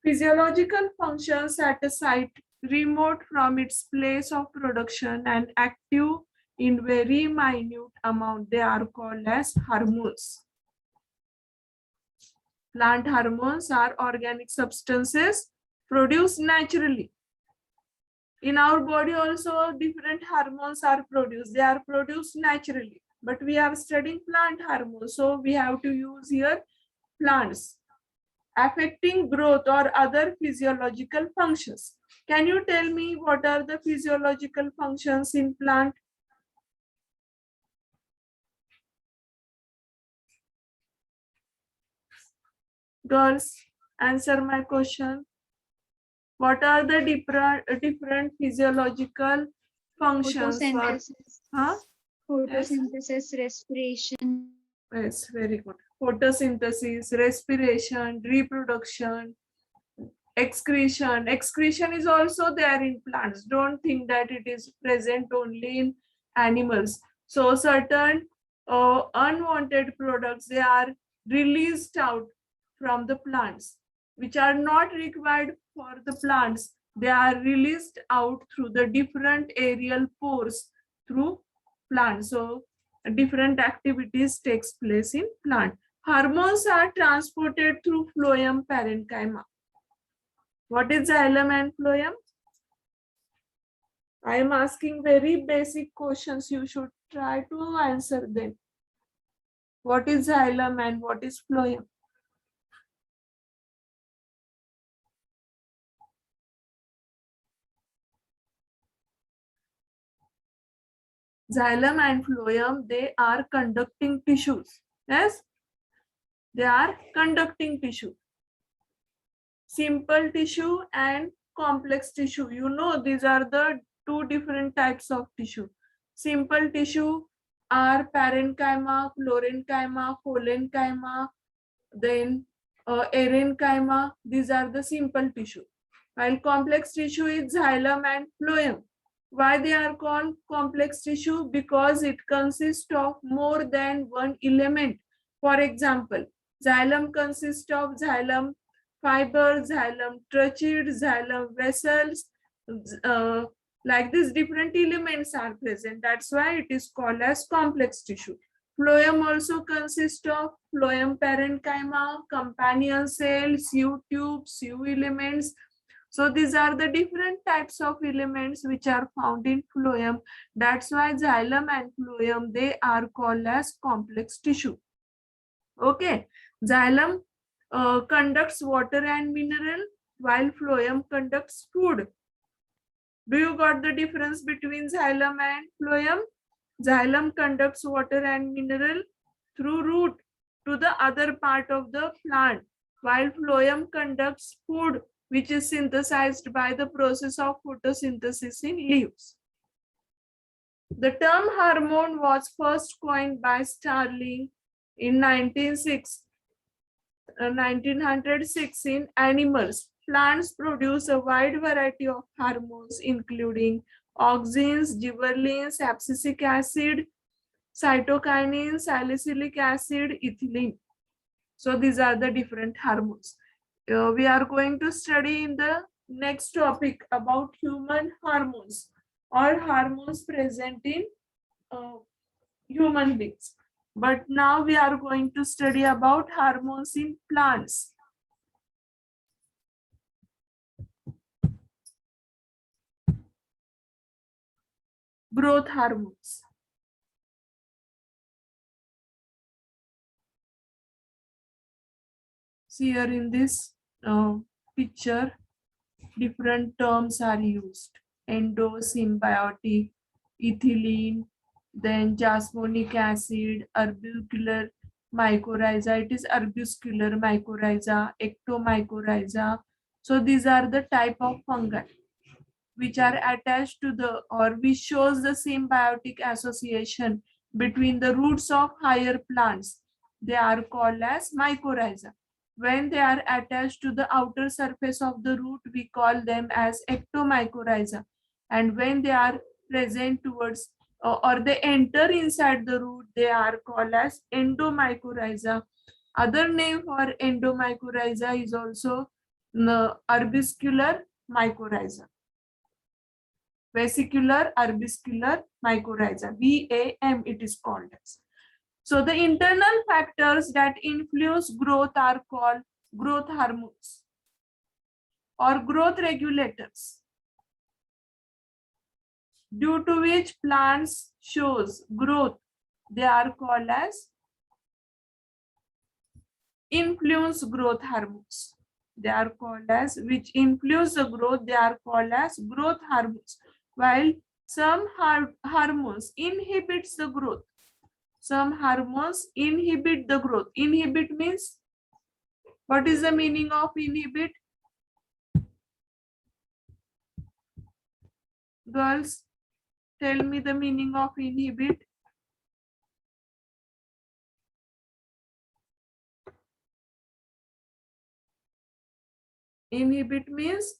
Physiological functions at a site remote from its place of production and active in very minute amount, they are called as hormones. Plant hormones are organic substances produced naturally. In our body also different hormones are produced. They are produced naturally. But we are studying plant hormones. So we have to use here plants. Affecting growth or other physiological functions. Can you tell me what are the physiological functions in plant? Girls, answer my question. What are the different physiological functions? Photosynthesis, Huh? photosynthesis, respiration. Yes, very good. Photosynthesis, respiration, reproduction, excretion. Excretion is also there in plants. Don't think that it is present only in animals. So certain unwanted products, they are released out from the plants, which are not required for the plants. They are released out through the different aerial pores through plants. So different activities takes place in plant. Hormones are transported through phloem parenchyma. What is xylem and phloem? I am asking very basic questions. You should try to answer them. What is xylem and what is phloem? Xylem and phloem, they are conducting tissues. Yes, they are conducting tissue. Simple tissue and complex tissue. You know, these are the two different types of tissue. Simple tissue are parenchyma, florenchyma, collenchyma, then arenchyma. These are the simple tissue. While complex tissue is xylem and phloem. Why they are called complex tissue? Because it consists of more than one element. For example, xylem consists of xylem fiber, xylem trachea, xylem vessels, like this different elements are present. That's why it is called as complex tissue. Phloem also consists of phloem parenchyma, companion cells, sieve tubes, sieve elements. So these are the different types of elements which are found in phloem. That's why xylem and phloem, they are called as complex tissue. Okay, xylem conducts water and mineral while phloem conducts food. Do you got the difference between xylem and phloem? Xylem conducts water and mineral through root to the other part of the plant, while phloem conducts food which is synthesized by the process of photosynthesis in leaves. The term hormone was first coined by Starling in 1906 in animals. Plants produce a wide variety of hormones including auxins, gibberellins, abscisic acid, cytokinin, salicylic acid, ethylene. So these are the different hormones. We are going to study in the next topic about human hormones or hormones present in human beings. But now we are going to study about hormones in plants. Growth hormones. See here in this picture, different terms are used. Endosymbiotic, ethylene, then jasmonic acid, arbuscular mycorrhiza. It is arbuscular mycorrhiza, ectomycorrhiza. So these are the type of fungi which are attached to the or which shows the symbiotic association between the roots of higher plants. They are called as mycorrhiza. When they are attached to the outer surface of the root, we call them as ectomycorrhiza. And when they are present towards or they enter inside the root, they are called as endomycorrhiza. Other name for endomycorrhiza is also arbuscular mycorrhiza. Vesicular arbuscular mycorrhiza, VAM it is called as. So the internal factors that influence growth are called growth hormones or growth regulators, due to which plants shows growth. They are called as influence growth hormones. They are called as, which influence the growth, they are called as growth hormones. While some hormones inhibits the growth. Some hormones inhibit the growth. Inhibit means, what is the meaning of inhibit? Girls, tell me the meaning of inhibit. Inhibit means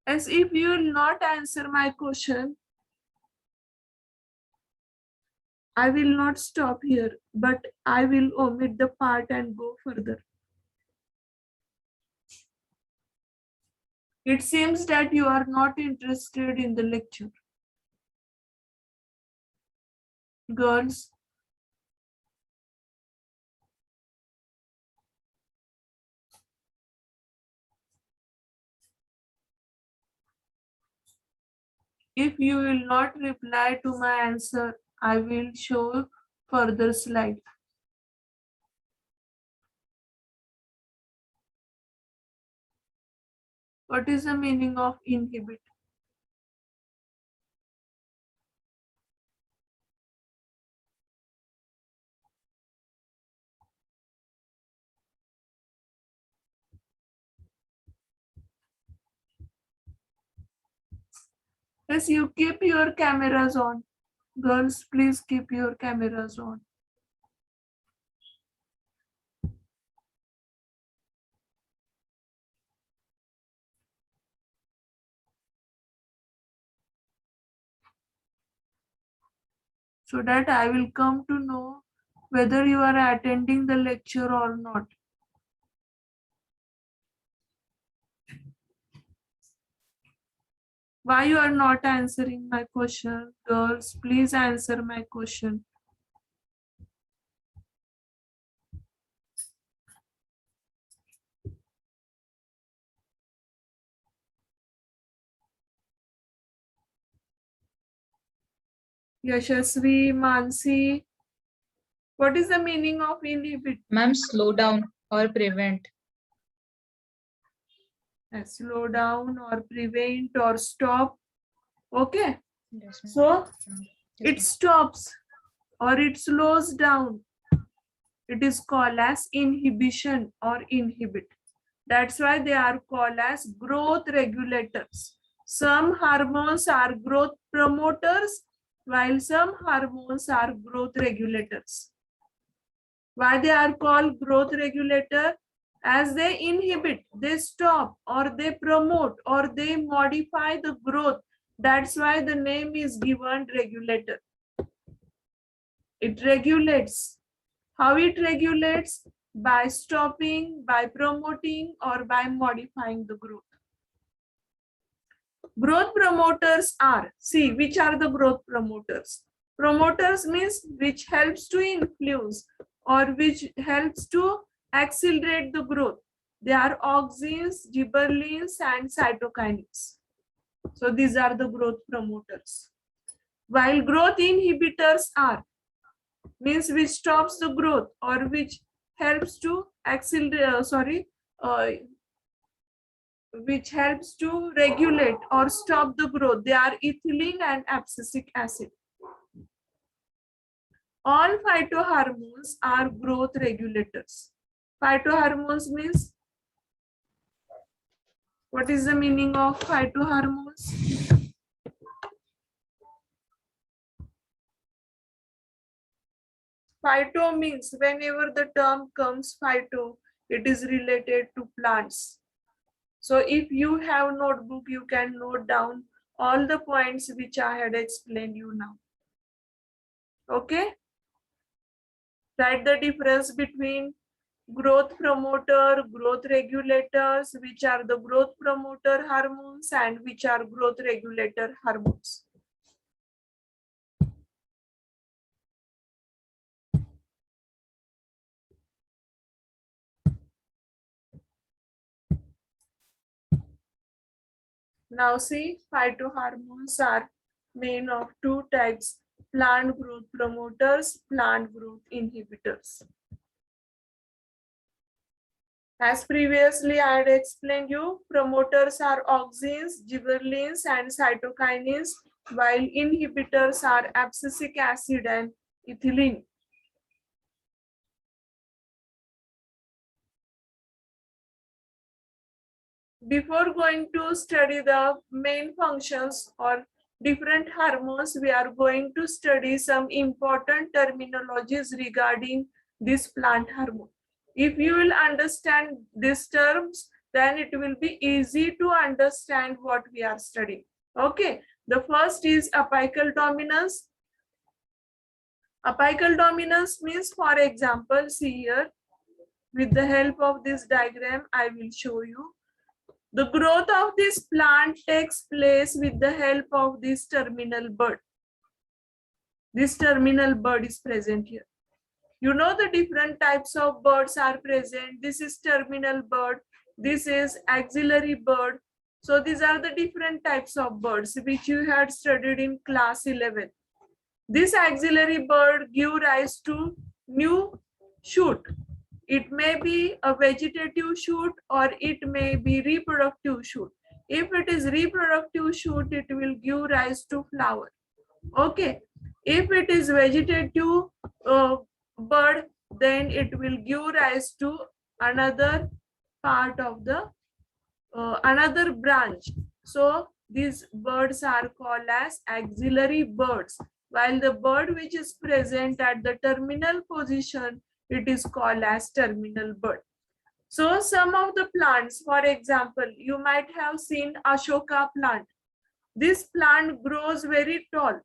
as if you will not answer my question, I will not stop here, but I will omit the part and go further. It seems that you are not interested in the lecture. Girls, if you will not reply to my answer, I will show further slide. What is the meaning of inhibit? Yes, you keep your cameras on. Girls, please keep your cameras on. So that I will come to know whether you are attending the lecture or not. Why you are not answering my question? Girls, please answer my question. Yashasvi, Mansi, what is the meaning of inhibit? Ma'am, slow down or prevent. Slow down or prevent or stop. Okay. Yes, ma'am. So Yes, it stops or it slows down. It is called as inhibition or inhibit. That's why they are called as growth regulators. Some hormones are growth promoters, while some hormones are growth regulators. Why they are called growth regulator? As they inhibit, they stop, or they promote, or they modify the growth. That's why the name is given regulator. It regulates. How it regulates? By stopping, by promoting, or by modifying the growth. Growth promoters are, see, which are the growth promoters? Promoters means which helps to influence or which helps to accelerate the growth. They are auxins, gibberellins, and cytokinins. So these are the growth promoters. While growth inhibitors are, means which stops the growth or which helps to accelerate, which helps to regulate or stop the growth. They are ethylene and abscisic acid. All phytohormones are growth regulators. Phytohormones means, what is the meaning of phytohormones? Phyto means whenever the term comes phyto, it is related to plants. So if you have notebook, you can note down all the points which I had explained you now. Okay. Write the difference between growth promoter, growth regulators, which are the growth promoter hormones and which are growth regulator hormones. Now see, phytohormones are main of two types: plant growth promoters, plant growth inhibitors. As previously I had explained you, promoters are auxins, gibberellins and cytokinins, while inhibitors are abscisic acid and ethylene. Before going to study the main functions or different hormones, we are going to study some important terminologies regarding this plant hormone. If you will understand these terms, then it will be easy to understand what we are studying. Okay, the first is apical dominance. Apical dominance means, for example, see here, with the help of this diagram, I will show you. The growth of this plant takes place with the help of this terminal bud. This terminal bud is present here. You know the different types of buds are present. This is terminal bud. This is axillary bud. So these are the different types of buds which you had studied in class 11. This axillary bud give rise to new shoot. It may be a vegetative shoot or it may be reproductive shoot. If it is reproductive shoot, it will give rise to flower. Okay. If it is vegetative bud, then it will give rise to another part of the another branch. So these birds are called as axillary birds, while the bird which is present at the terminal position, it is called as terminal bud. So some of the plants, for example, you might have seen Ashoka plant. This plant grows very tall.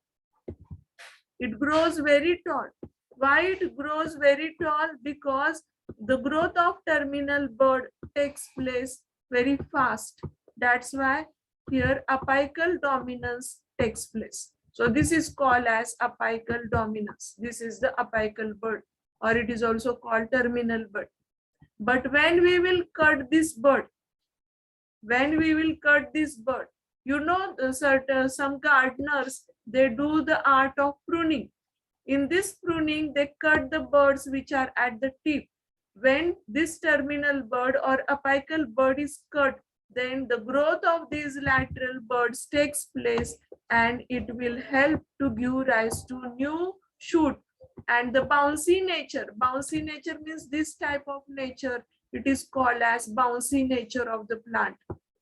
It grows very tall. Why it grows very tall? Because the growth of terminal bud takes place very fast. That's why here apical dominance takes place. So this is called as apical dominance. This is the apical bud, or it is also called terminal bud. But when we will cut this bud, you know, some gardeners, they do the art of pruning. In this pruning, they cut the buds which are at the tip. When this terminal bud or apical bud is cut, then the growth of these lateral buds takes place and it will help to give rise to new shoot. And the bouncy nature means this type of nature, it is called as bouncy nature of the plant.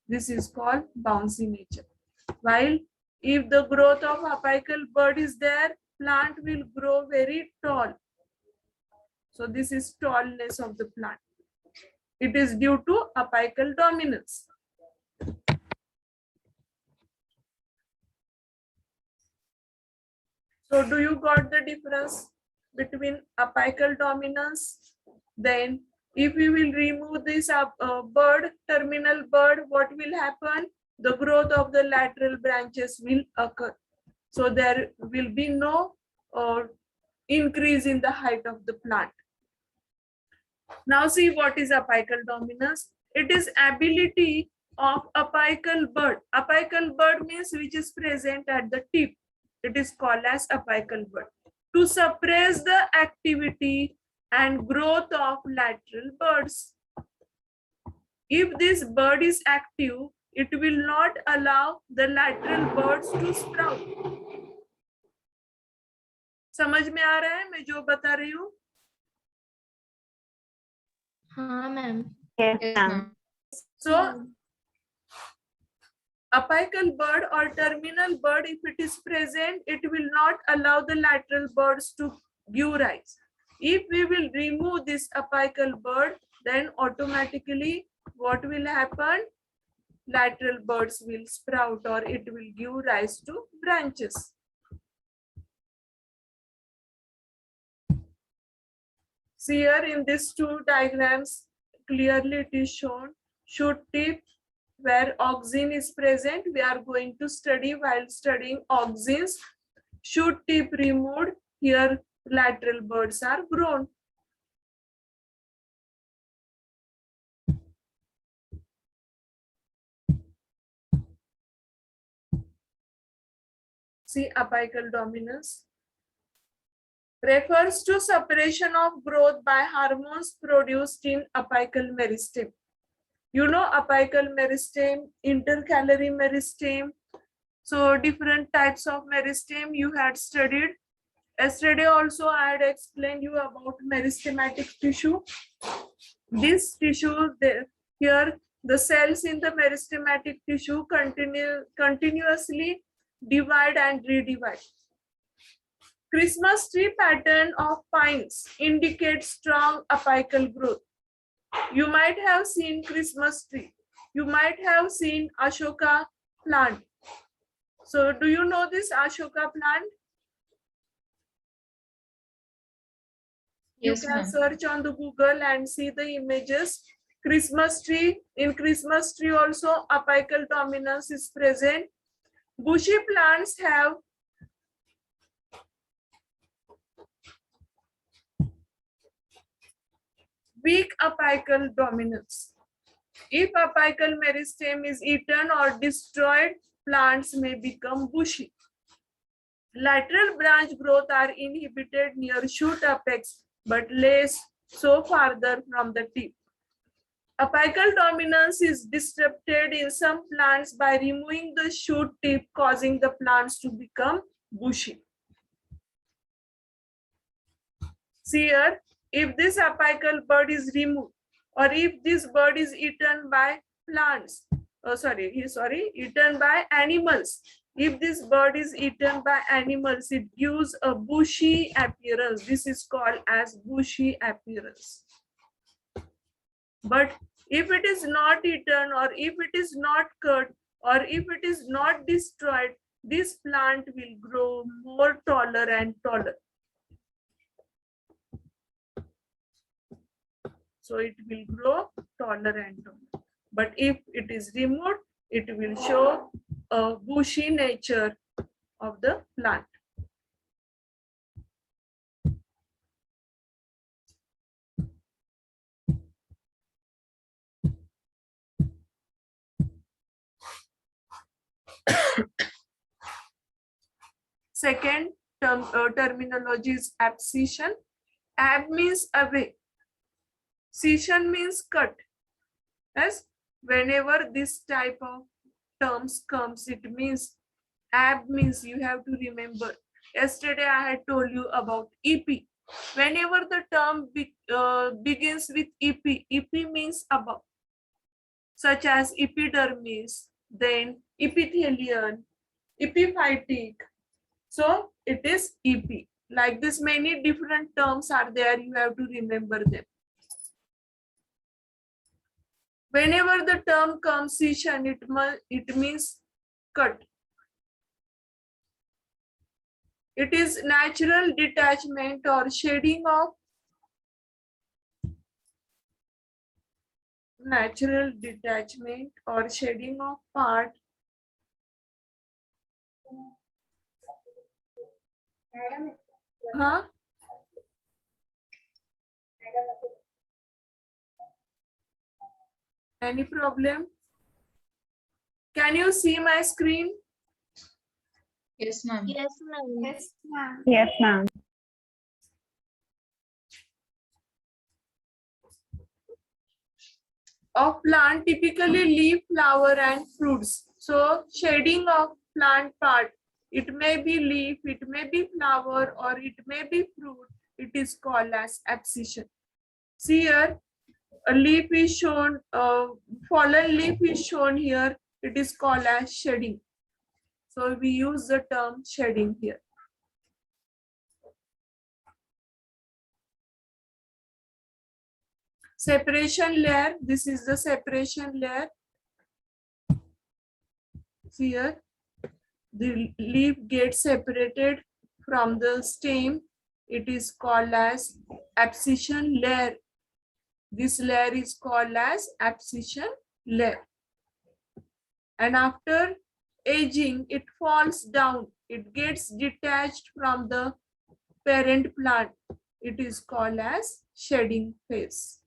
This is called bouncy nature. While if the growth of apical bud is there, plant will grow very tall. So this is tallness of the plant. It is due to apical dominance. So do you got the difference between apical dominance? Then if we will remove this bud, terminal bud, what will happen? The growth of the lateral branches will occur. So there will be no increase in the height of the plant. Now see what is apical dominance. It is ability of apical bud. Apical bud means which is present at the tip. It is called as apical bud. To suppress the activity and growth of lateral buds. If this bud is active, it will not allow the lateral buds to sprout. समझ में आ रहा है मैं जो बता रही हूँ? हाँ ma'am. Yes, ma'am. So apical bud or terminal bud, if it is present, it will not allow the lateral buds to give rise. If we will remove this apical bud, then automatically what will happen? Lateral buds will sprout or it will give rise to branches. See here in these two diagrams, clearly it is shown shoot tip where auxin is present. We are going to study while studying auxins. Shoot tip removed. Here lateral buds are grown. See apical dominance. Refers to separation of growth by hormones produced in apical meristem. You know apical meristem, intercalary meristem. So different types of meristem you had studied. Yesterday also I had explained you about meristematic tissue. This tissue, here the cells in the meristematic tissue continuously divide and redivide. Christmas tree pattern of pines indicates strong apical growth. You might have seen Christmas tree. You might have seen Ashoka plant. So do you know this Ashoka plant? Yes, You can ma'am. search on the Google and see the images. Christmas tree. In Christmas tree also apical dominance is present. Bushy plants have weak apical dominance. If apical meristem is eaten or destroyed, plants may become bushy. Lateral branch growth are inhibited near shoot apex, but less so farther from the tip. Apical dominance is disrupted in some plants by removing the shoot tip, causing the plants to become bushy. See here, if this apical bud is removed, or if this bud is eaten by plants, eaten by animals. If this bird is eaten by animals, it gives a bushy appearance. This is called as bushy appearance. But if it is not eaten, or if it is not cut, or if it is not destroyed, this plant will grow more taller and taller. So it will grow taller and taller. But if it is removed, it will show a bushy nature of the plant. Second terminology is abscission. Ab means away. Scission means cut. Yes, whenever this type of terms comes, it means ab means you have to remember. Yesterday I had told you about EP. Whenever the term begins with EP, EP means above, such as epidermis, then epithelium, epiphytic. So it is EP. Like this, many different terms are there. You have to remember them. Whenever the term comes scission, it means cut. It is natural detachment or shedding of part . Huh? Any problem? Can you see my screen? Yes, ma'am. Yes, ma'am. Yes, ma'am. Yes, ma'am. Of plant, typically leaf, flower and fruits. So shedding of plant part, it may be leaf, it may be flower, or it may be fruit. It is called as abscission. See here, a leaf is shown, fallen leaf is shown here. It is called as shedding. So we use the term shedding here. Separation layer. This is the separation layer. See here, the leaf gets separated from the stem. it is called as abscission layer. This layer is called as abscission layer. And after aging, it falls down. It gets detached from the parent plant. It is called as shedding phase.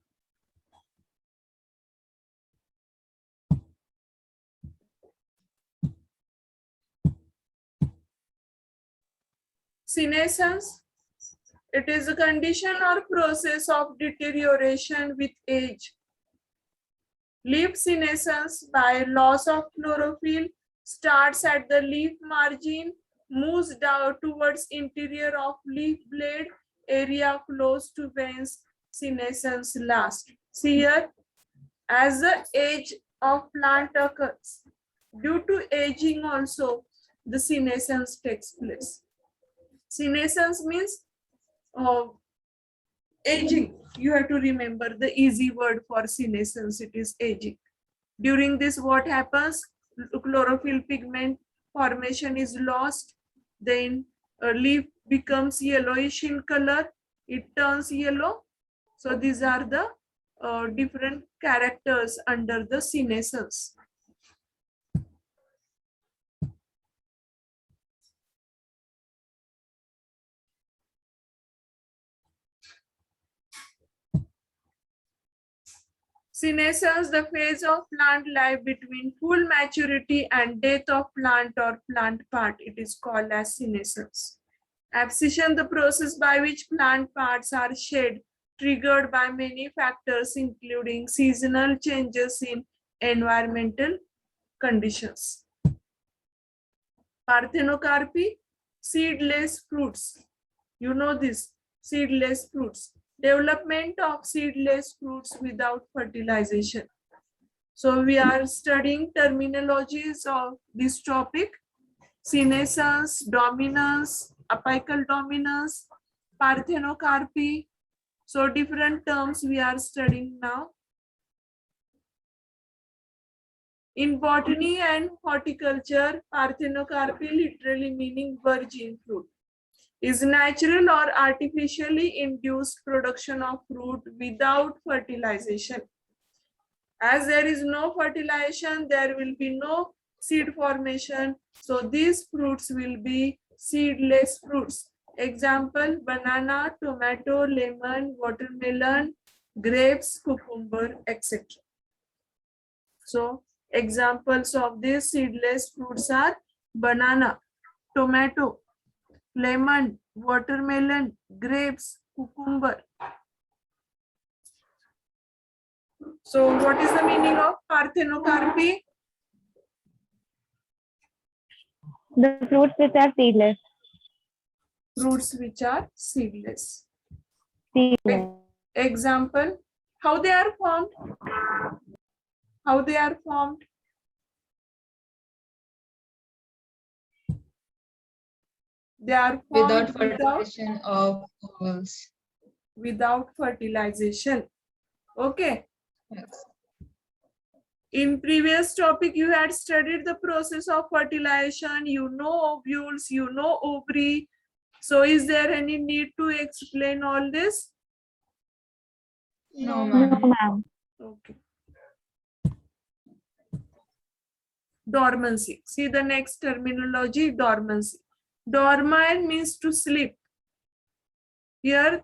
Senescence, it is a condition or process of deterioration with age. Leaf senescence by loss of chlorophyll starts at the leaf margin, moves down towards interior of leaf blade, area close to veins, senescence lasts. See here, as the age of plant occurs, due to aging also, the senescence takes place. Senescence means aging. You have to remember the easy word for senescence, it is aging. During this, what happens? Chlorophyll pigment formation is lost. Then a leaf becomes yellowish in color. It turns yellow. So these are the different characters under the senescence. Senescence, the phase of plant life between full maturity and death of plant or plant part. It is called as senescence. Abscission, the process by which plant parts are shed, triggered by many factors including seasonal changes in environmental conditions. Parthenocarpy, seedless fruits. You know this, seedless fruits. Development of seedless fruits without fertilization. So we are studying terminologies of this topic: senescence, dominance, apical dominance, parthenocarpy. So different terms we are studying now. In botany and horticulture, parthenocarpy, literally meaning virgin fruit, is natural or artificially induced production of fruit without fertilization. As there is no fertilization, there will be no seed formation. So these fruits will be seedless fruits. Example: banana, tomato, lemon, watermelon, grapes, cucumber, etc. So examples of these seedless fruits are banana, tomato, lemon, watermelon, grapes, cucumber. So what is the meaning of parthenocarpy? The fruits which are seedless. Fruits which are seedless. Seedless. Example: how they are formed? How they are formed? They are formed Without fertilization of ovals. without fertilization. Okay. Yes. In previous topic, you had studied the process of fertilization. You know ovules, you know ovary. So is there any need to explain all this? No, No, ma'am. ma'am. Okay. Dormancy. See the next terminology, dormancy. Dormant means to sleep. Here,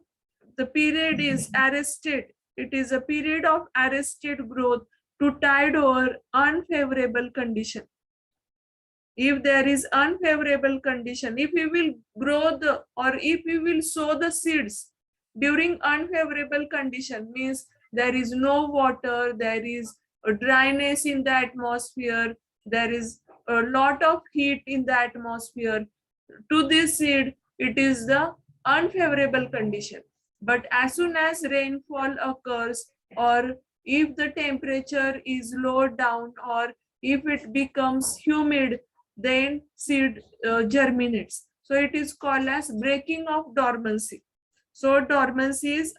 the period is arrested. It is a period of arrested growth to tide over unfavorable condition. If there is unfavorable condition, if we will grow the, or if we will sow the seeds during unfavorable condition, means there is no water, there is a dryness in the atmosphere, there is a lot of heat in the atmosphere, to this seed it is the unfavorable condition. But as soon as rainfall occurs, or if the temperature is low down, or if it becomes humid, then seed germinates. So it is called as breaking of dormancy. So dormancy is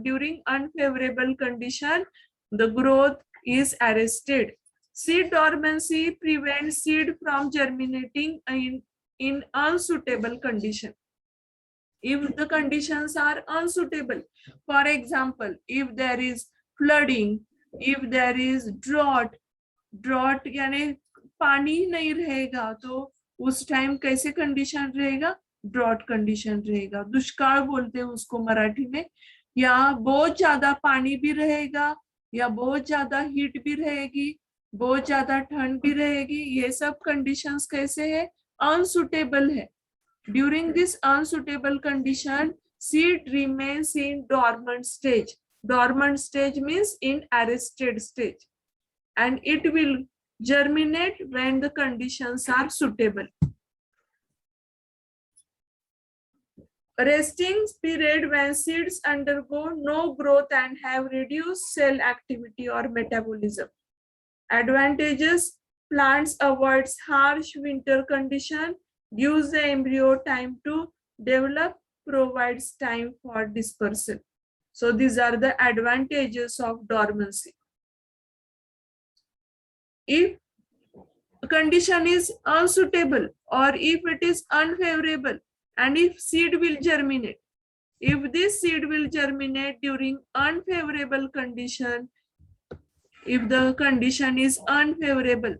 during unfavorable condition, the growth is arrested. Seed dormancy prevents seed from germinating in unsuitable condition. if the conditions are unsuitable. For example, if there is flooding, if there is drought यानी पानी नहीं रहेगा तो उस time कैसे condition रहेगा, drought condition रहेगा, दुष्काल बोलते हैं उसको मराठी में। या बहुत ज्यादा पानी भी रहेगा, या बहुत ज्यादा हीट भी रहेगी, बहुत ज्यादा ठंड भी रहेगी, ये सब कंडीशंस कैसे है, अनसुटेबल है। During this unsuitable condition seed remains in dormant stage. Dormant stage means in arrested stage, and it will germinate when the conditions are suitable. Resting period when seeds undergo no growth and have reduced cell activity or metabolism. Advantages: plants avoids harsh winter condition, gives the embryo time to develop, provides time for dispersal. So these are the advantages of dormancy. If condition is unsuitable or if it is unfavorable, and if seed will germinate, if this seed will germinate during unfavorable condition, if the condition is unfavorable,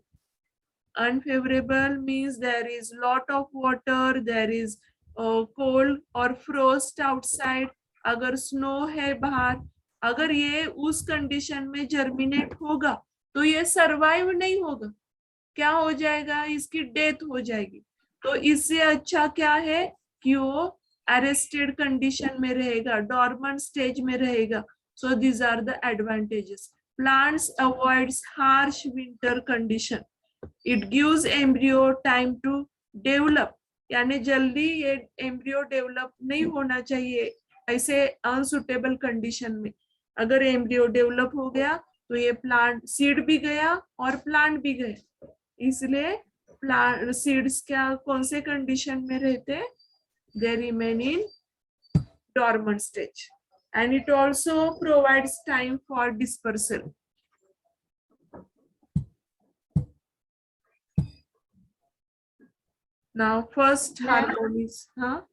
unfavorable means there is lot of water, there is cold or frost outside, अगर snow है बाहर, अगर ये उस condition में germinate होगा तो ये सरवाइव नहीं होगा, क्या हो जाएगा, इसकी डेथ हो जाएगी। तो इससे अच्छा क्या है कि वो अरेस्टेड कंडीशन में रहेगा, डॉर्मेंट स्टेज में रहेगा। So these are the advantages. Plants avoids harsh winter condition, it gives embryo time to develop, यानी जल्दी ये एम्ब्रियो डेवलप नहीं होना चाहिए ऐसे अनसुटेबल कंडीशन में। अगर एम्ब्रियो डेवलप हो गया तो ये प्लांट, सीड भी गया और प्लांट भी गया, इसलिए प्लांट सीड्स क्या कौन से कंडीशन में रहते, they remain in dormant stage, and it also provides time for dispersal. Now first harmonies, हाँ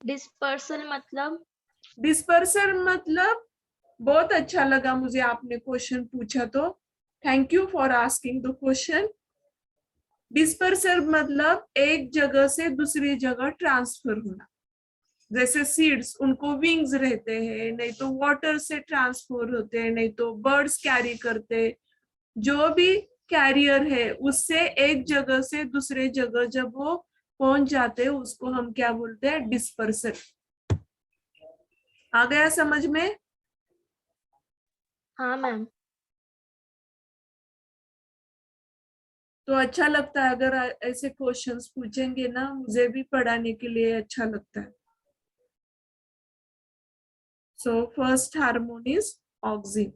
डिस्पर्सल मतलब? डिस्पर्सल मतलब, बहुत अच्छा लगा मुझे आपने क्वेश्चन पूछा, तो thank you for asking the question. Dispersal मतलब एक जगह से दूसरी जगह ट्रांसफर होना। जैसे सीड्स, उनको विंग्स रहते हैं, नहीं तो वाटर से ट्रांसफर होते हैं, नहीं तो बर्ड्स कैरी करते हैं। जो भी कैरियर है उससे एक जगह से दूसरे जगह जब वो पहुंच जाते हैं उसको हम क्या बोलते हैं, डिस्पर्सल। आ गया समझ में? हाँ मैम। तो अच्छा लगता है अगर ऐसे क्वेश्चंस पूछेंगे ना, मुझे भी पढ़ाने के लिए अच्छा लगता है। So first hormone is auxin.